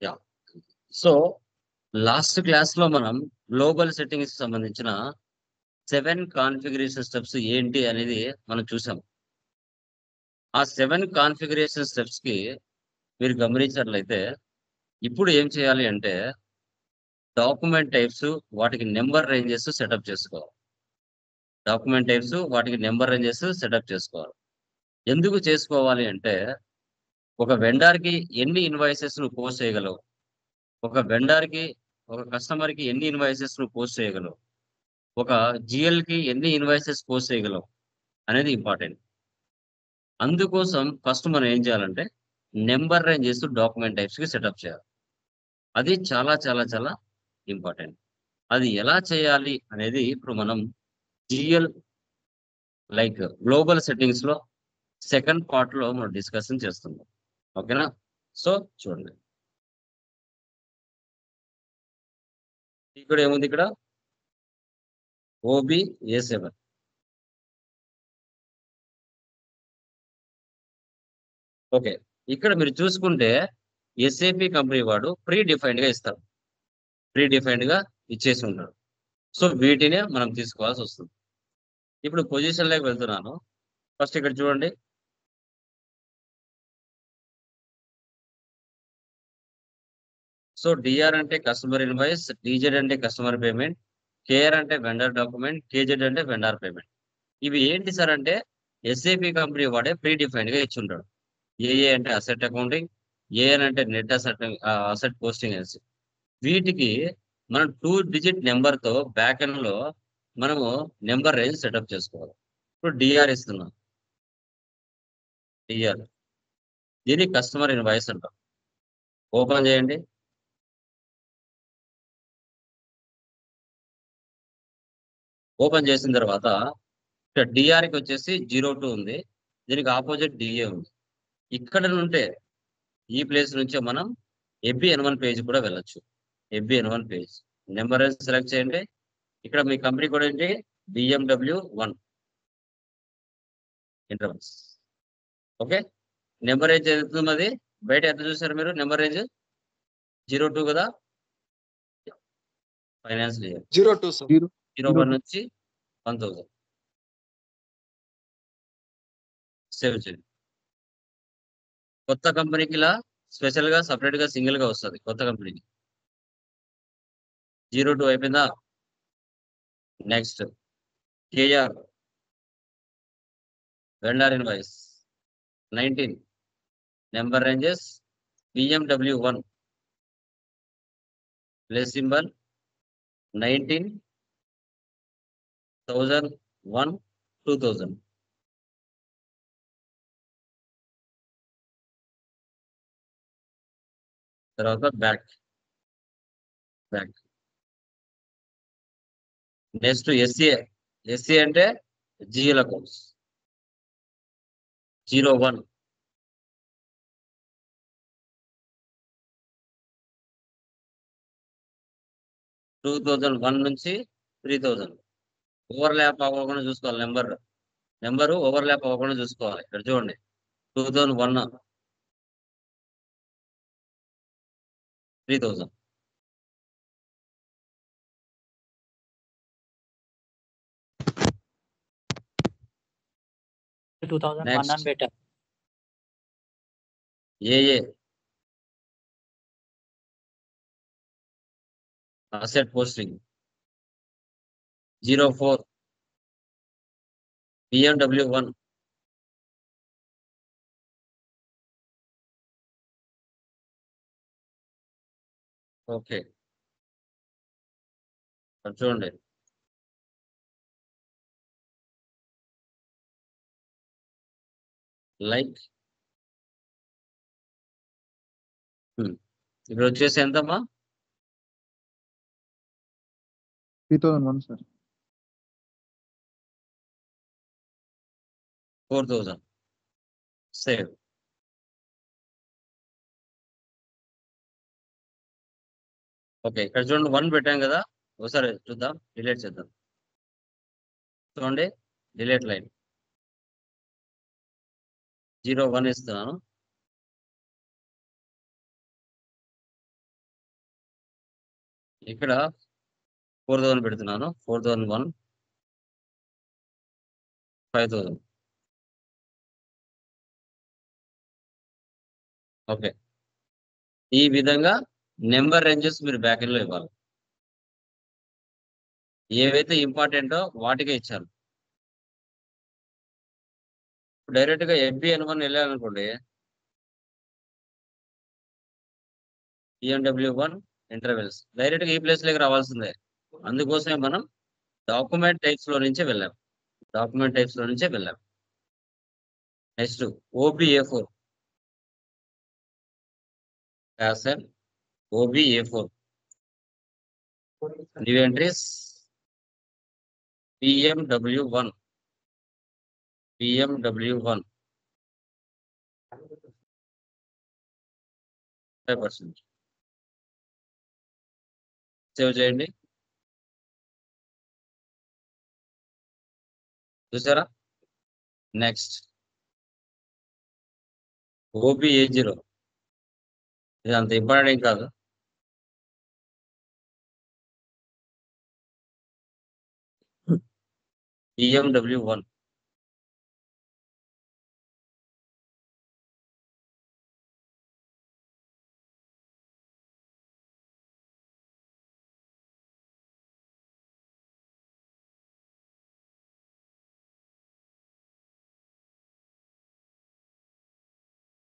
Yeah. So last class లో మనం global settings సంబంధించిన 7 కాన్ఫిగరేషన్ స్టెప్స్ ఏంటి అనేది మనం చూసాం. ఆ 7 కాన్ఫిగరేషన్ స్టెప్స్ కి మీరు గమనించినట్లయితే ఇప్పుడు ఏం చేయాలి అంటే డాక్యుమెంట్ టైప్స్ వాటికి నెంబర్ రేంజెస్ సెటప్ చేసుకోవాలి. డాక్యుమెంట్ టైప్స్ వాటికి నెంబర్ రేంజెస్ సెటప్ చేసుకోవాలి. ఎందుకు చేసుకోవాలి అంటే ఒక వెండర్ కి ఎన్ని ఇన్వాయిసెస్ నువ్వు పోస్ట్ చేయగలవు, ఒక వెండర్ కి ఒక కస్టమర్ కి ఎన్ని ఇన్వాయిసెస్ నువ్వు పోస్ట్ చేయగలవు, ఒక జిఎల్ కి ఎన్ని ఇన్వాయిసెస్ పోస్ట్ చేయగలవు అనేది ఇంపార్టెంట్. అందుకోసం ఫస్ట్ మనం ఏం చేయాలంటే నెంబర్ రేంజెస్ డాక్యుమెంట్ టైప్స్ కి సెటప్ చేయాలి. అది చాలా చాలా చాలా ఇంపార్టెంట్. అది ఎలా చేయాలి అనేది ఇప్పుడు మనం జిఎల్ లైక్ గ్లోబల్ సెట్టింగ్స్ లో సెకండ్ పార్ట్ లో మనం డిస్కషన్ చేస్తున్నాం. ఓకేనా? సో చూడండి, ఇక్కడ ఏముంది, ఇక్కడ OBA7. ఓకే, ఇక్కడ మీరు చూసుకుంటే ఎస్ఏపి కంపెనీ వాడు ప్రీ డిఫైన్డ్ గా ఇస్తాడు, ప్రీ డిఫైన్డ్ గా ఇచ్చేసి ఉంటాడు. సో వీటినే మనం తీసుకోవాల్సి వస్తుంది. ఇప్పుడు పొజిషన్ లోకి వెళ్తున్నాను. ఫస్ట్ ఇక్కడ చూడండి, సో డిఆర్ అంటే కస్టమర్ ఇన్వాయిస్, డిజెడ్ అంటే కస్టమర్ పేమెంట్, కేఆర్ అంటే వెండర్ డాక్యుమెంట్, కేజెడ్ అంటే వెండర్ పేమెంట్. ఇవి ఏంటి సార్ అంటే ఎస్ఏపి కంపెనీ వాడే ప్రీ డిఫైన్డ్ గా ఇచ్చుంటాడు. ఏఏ అంటే అసెట్ అకౌంటింగ్, ఏఎన్ అంటే నెట్ అసెట్ అసెట్ పోస్టింగ్ అనేసి. వీటికి మనం 2 డిజిట్ నెంబర్ తో బ్యాక్ ఎండ్ లో మనము నెంబర్ రేంజ్ సెటప్ చేసుకోవాలి. ఇప్పుడు డిఆర్ ఇస్తున్నాం, డిఆర్ దీన్ని కస్టమర్ ఇన్వాయిస్ అంటాం. ఓపెన్ చేయండి. ఓపెన్ చేసిన తర్వాత ఇక్కడ డిఆర్ కి వచ్చేసి 02 ఉంది, దీనికి ఆపోజిట్ డిఏ ఉంది. ఇక్కడ నుంటే ఈ ప్లేస్ నుంచే మనం FBN1 పేజ్ కూడా వెళ్ళొచ్చు. FBN1 పేజ్ నెంబర్ సెలెక్ట్ చేయండి. ఇక్కడ మీ కంపెనీ కూడా ఏంటి, BMW1 intervals. Okay, number range ఎంత అది బయట ఎంత చూసారు మీరు? నెంబర్ రేంజ్ 02 కదా, ఫైనాన్స్ ఇయర్ 02 సార్. 01 నుంచి 1000 సేవ్ చేయండి. కొత్త కంపెనీకి ఇలా స్పెషల్ గా సపరేట్ గా సింగిల్ గా వస్తుంది. కొత్త కంపెనీకి 02 అయిపోయిందా? Next KR vendor invoice 19 number ranges BMW1 place symbol 19,001 2000. తర్వాత బ్యాక్ నెక్స్ట్ ఎస్సీ అంటే జిఎల్ అకౌంట్స్ 01 2001 నుంచి 3000. ఓవర్లాప్ అవ్వకుండా చూసుకోవాలి. నెంబరు ఓవర్లాప్ అవ్వకుండా చూసుకోవాలి. ఇక్కడ చూడండి 2001 3000. నెక్స్ట్ ఏఏ అసెట్ పోస్టింగ్ 04 BMW1 ఓకే. చూడండి లైక్ ఇప్పుడు వచ్చేసి ఎంతమ్మా? 3001 సార్. 4000 సేవ్. ఓకే, ఇక్కడ చూడండి 1 పెట్టాం కదా, ఒకసారి చూద్దాం, డిలీట్ చేద్దాం. చూడండి డిలీట్ లైన్ 01 ఇస్తున్నాను. ఇక్కడ 4000 పెడుతున్నాను. 4001, 5000. ఓకే. ఈ విధంగా నెంబర్ రేంజెస్ మీరు బ్యాక్ ఎండ్ లో ఇవ్వాలి. ఏవైతే ఇంపార్టెంటో వాటికే ఇచ్చాను. డైరెక్ట్ గా FBN1 వెళ్ళాలనుకోండి, EMW1 ఇంటర్వెల్స్ డైరెక్ట్ గా ఈ ప్లేస్ లోకి రావాల్సిందే. అందుకోసమే మనం డాక్యుమెంట్ టైప్స్ లో నుంచే వెళ్ళాం. Next OBA4 యాసన్ OBA4 new entries BMW1 5%. Save చేయండి. చూసారా? నెక్స్ట్ OBA0, ఇది అంత ఇంపార్టెంట్ కాదు. BMW1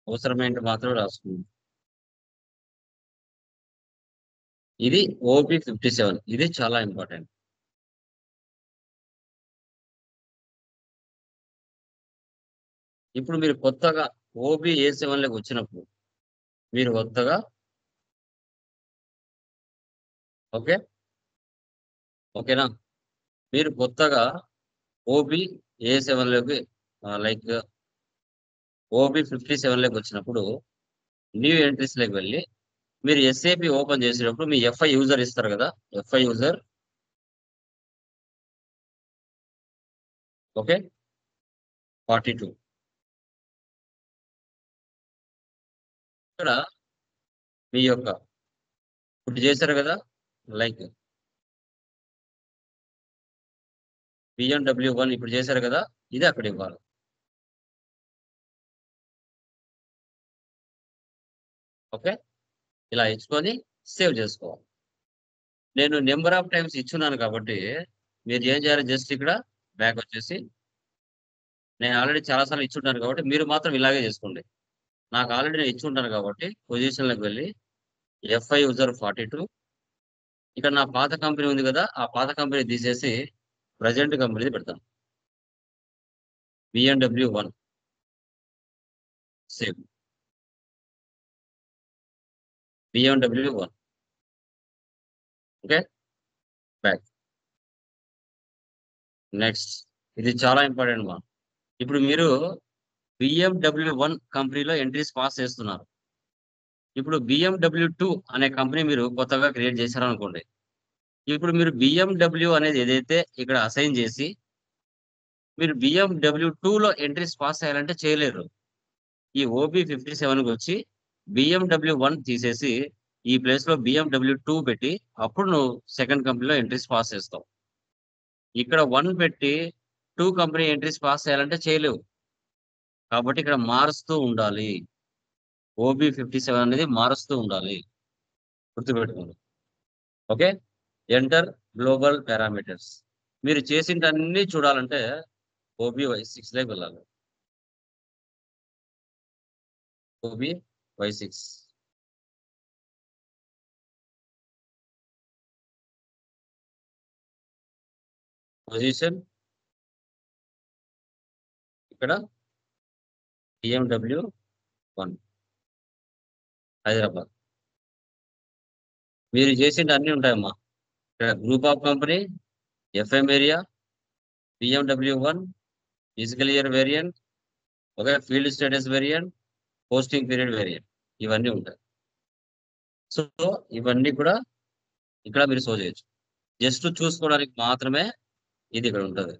అవసరమైనది మాత్రం రాసుకుంది. ఇది OB57, ఇది చాలా ఇంపార్టెంట్. ఇప్పుడు మీరు కొత్తగా OBA7 లోకి వచ్చినప్పుడు మీరు కొత్తగా ఓకేనా, మీరు కొత్తగా OBA7 లోకి లైక్ OB57 లోకి వచ్చినప్పుడు న్యూ ఎంట్రీస్ లోకి వెళ్ళి మీరు SAP ఓపెన్ చేసేటప్పుడు మీ FI యూజర్ ఇస్తారు కదా, FI యూజర్. ఓకే, 42. ఇక్కడ మీ యొక్క ఇప్పుడు చేశారు కదా, లైక్ BMW1 ఇప్పుడు చేశారు కదా, ఇది అక్కడ ఇవ్వాలి. ఓకే, ఇలా ఇచ్చుకొని సేవ్ చేసుకోవాలి. నేను నెంబర్ ఆఫ్ టైమ్స్ ఇచ్చున్నాను కాబట్టి మీరు ఏం చేయాలి, జస్ట్ ఇక్కడ బ్యాక్ వచ్చేసి, నేను ఆల్రెడీ చాలాసార్లు ఇచ్చుంటాను కాబట్టి మీరు మాత్రం ఇలాగే చేసుకోండి. నాకు ఆల్రెడీ నేను ఇచ్చుంటాను కాబట్టి పొజిషన్లోకి వెళ్ళి FI యూజర్ 42, ఇక్కడ నా పాత కంపెనీ ఉంది కదా, ఆ పాత కంపెనీ తీసేసి ప్రజెంట్ కంపెనీ పెడతాను, BMW1 save. BMW1 okay, back. Next ఇది చాలా ఇంపార్టెంట్ మా. ఇప్పుడు మీరు BMW1 కంపెనీలో ఎంట్రీస్ పాస్ చేస్తున్నారు. ఇప్పుడు BMW2 అనే కంపెనీ మీరు కొత్తగా క్రియేట్ చేశారనుకోండి. ఇప్పుడు మీరు BMW అనేది ఏదైతే ఇక్కడ అసైన్ చేసి మీరు BMW2లో ఎంట్రీస్ పాస్ చేయాలంటే చేయలేరు. ఈ OB57కి వచ్చి BMW1 తీసేసి ఈ ప్లేస్ లో BMW2 పెట్టి అప్పుడు నువ్వు సెకండ్ కంపెనీలో ఎంట్రీస్ పాస్ చేస్తావు. ఇక్కడ 1 పెట్టి 2 కంపెనీ ఎంట్రీస్ పాస్ చేయాలంటే చేయలేవు. కాబట్టి ఇక్కడ మారుస్తూ ఉండాలి. OB57 అనేది మారుస్తూ ఉండాలి, గుర్తుపెట్టుకోండి. Okay, enter global parameters. మీరు చేసిందన్నీ చూడాలంటే OBY6 లోకి వెళ్ళాలి. OBY6 పొజిషన్ ఇక్కడ BMW1 హైదరాబాద్. మీరు చేసింది అన్ని ఉంటాయమ్మా. ఇక్కడ group of company, FM area, BMW1, physical year variant, okay, field status variant, posting period variant, ఇవన్నీ ఉంటాయి. సో ఇవన్నీ కూడా ఇక్కడ మీరు షో చేయొచ్చు. జస్ట్ చూసుకోవడానికి మాత్రమే ఇది ఇక్కడ ఉంటుంది.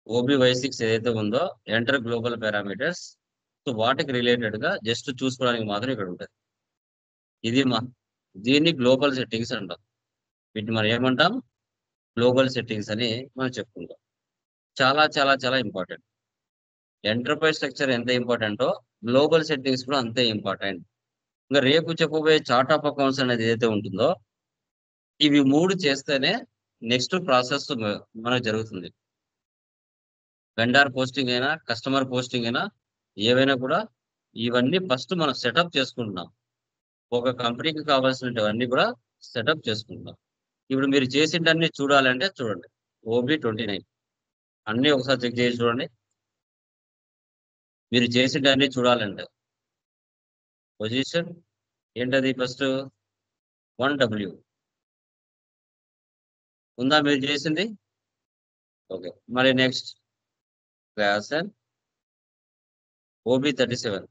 OBY6 ఏదైతే ఉందో ఎంటర్ గ్లోబల్ పారామీటర్స్, సో వాటికి రిలేటెడ్ గా జస్ట్ చూసుకోవడానికి మాత్రం ఇక్కడ ఉంటుంది. ఇది మా దీన్ని గ్లోబల్ సెట్టింగ్స్ అంటాం. వీటిని మనం ఏమంటాం? గ్లోబల్ సెట్టింగ్స్ అని మనం చెప్పుకుంటాం. చాలా చాలా చాలా ఇంపార్టెంట్. ఎంటర్ప్రైజ్ స్ట్రక్చర్ ఎంత ఇంపార్టెంటో గ్లోబల్ సెట్టింగ్స్ కూడా అంతే ఇంపార్టెంట్. ఇంకా రేపు చెప్పబోయే చార్ట్ ఆఫ్ అకౌంట్స్ అనేది ఏదైతే ఉంటుందో ఇవి 3 చేస్తేనే నెక్స్ట్ ప్రాసెస్ మనకు జరుగుతుంది. వెండార్ పోస్టింగ్ అయినా, కస్టమర్ పోస్టింగ్ అయినా ఏవైనా కూడా ఇవన్నీ ఫస్ట్ మనం సెటప్ చేసుకుంటున్నాం. ఒక కంపెనీకి కావాల్సినవన్నీ కూడా సెటప్ చేసుకుంటున్నాం. ఇప్పుడు మీరు చేసిందన్నీ చూడాలంటే చూడండి. OB29 అన్నీ ఒకసారి చెక్ చేసి చూడండి. మీరు చేసిందన్నీ చూడాలంటే పొజిషన్ ఏంటది? ఫస్ట్ 1W ఉందా మీరు చేసింది? ఓకే. మరి next fashion OB37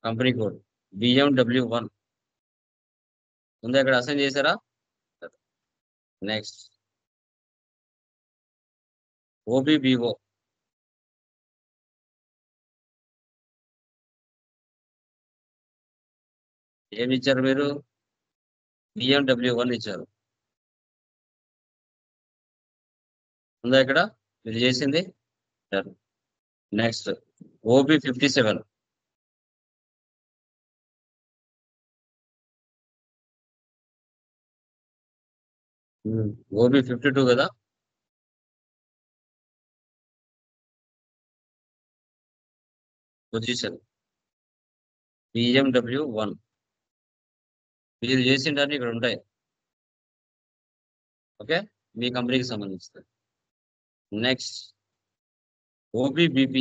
company code BMW1 ఉందా? ఇక్కడ అసైన్ చేశారా? నెక్స్ట్ OBBO ఏమి ఇచ్చారు మీరు? BMW1 ఇచ్చారు. ఉందా ఇక్కడ మీరు చేసింది? నెక్స్ట్ OB57 OB52 కదా? పొజిషన్ BMW1 మీరు చేసిండని ఇక్కడ ఉంటాయి. ఓకే, మీ కంపెనీకి సంబంధించి. Next OBBP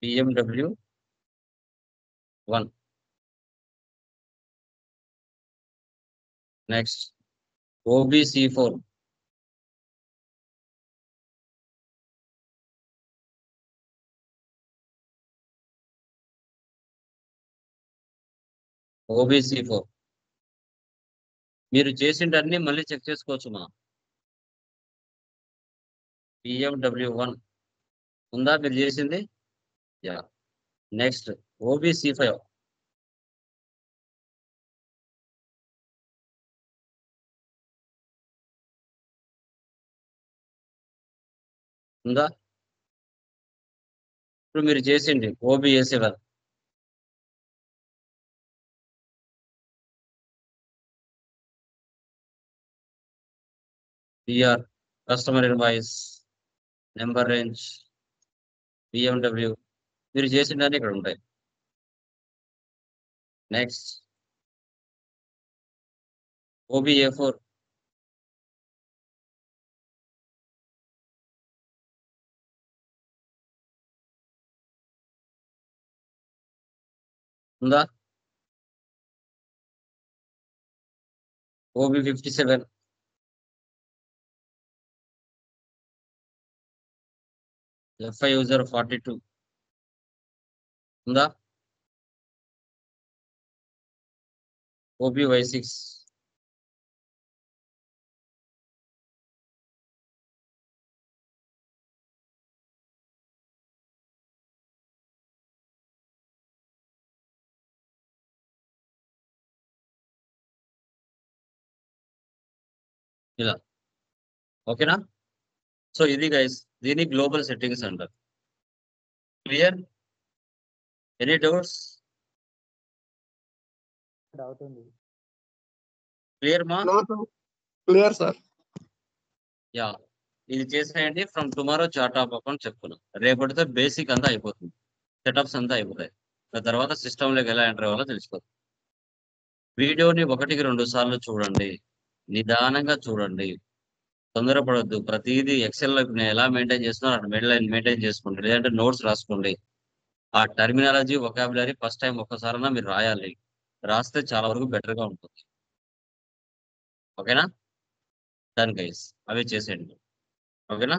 BMW1. Next OBC4 OBC4 మీరు చేసిండన్ని మళ్ళీ చెక్ చేసుకోవచ్చు. మా BMW1 ఉందా మీరు చేసింది? యా. నెక్స్ట్ OBC5 ఉందా? ఇప్పుడు మీరు చేసింది OBA7 PR customer invoice number range BMW మీరు చేసిండని ఇక్కడ ఉంటాయి. నెక్స్ట్ OBA4 ఉందా? OB57 FI యూజర్ 42 ఉందా? OBY6 ఇలా. ఓకేనా? సో ఇది గైస్, దీని గ్లోబల్ సెట్టింగ్స్ అంటారు. క్లియర్? Any doubts? డౌట్ ఉంది. క్లియర్ మా? Clear sir. యా, ఇది చేసేయండి. From tomorrow chart of account చెప్పుకున్నాం. రేపటితో బేసిక్ అంతా అయిపోతుంది, సెటప్స్ అంతా అయిపోతాయి. తర్వాత సిస్టంలోకి ఎలా ఎంటర్ అవ్వాలో తెలిసిపోతుంది. వీడియోని 1-2 సార్లు చూడండి, నిదానంగా చూడండి, తొందరపడొద్దు. ప్రతిదీ ఎక్సెల్ ఎలా మెయింటైన్ చేస్తున్నా మెయింటైన్ చేసుకోండి. లేదంటే నోట్స్ రాసుకోండి. ఆ టర్మినాలజీ వొకాబులరీ ఫస్ట్ టైం ఒక్కసారైనా మీరు రాయాలి. రాస్తే చాలా వరకు బెటర్గా ఉంటుంది. ఓకేనా? డన్ గైస్, అవి చేసేయండి. ఓకేనా?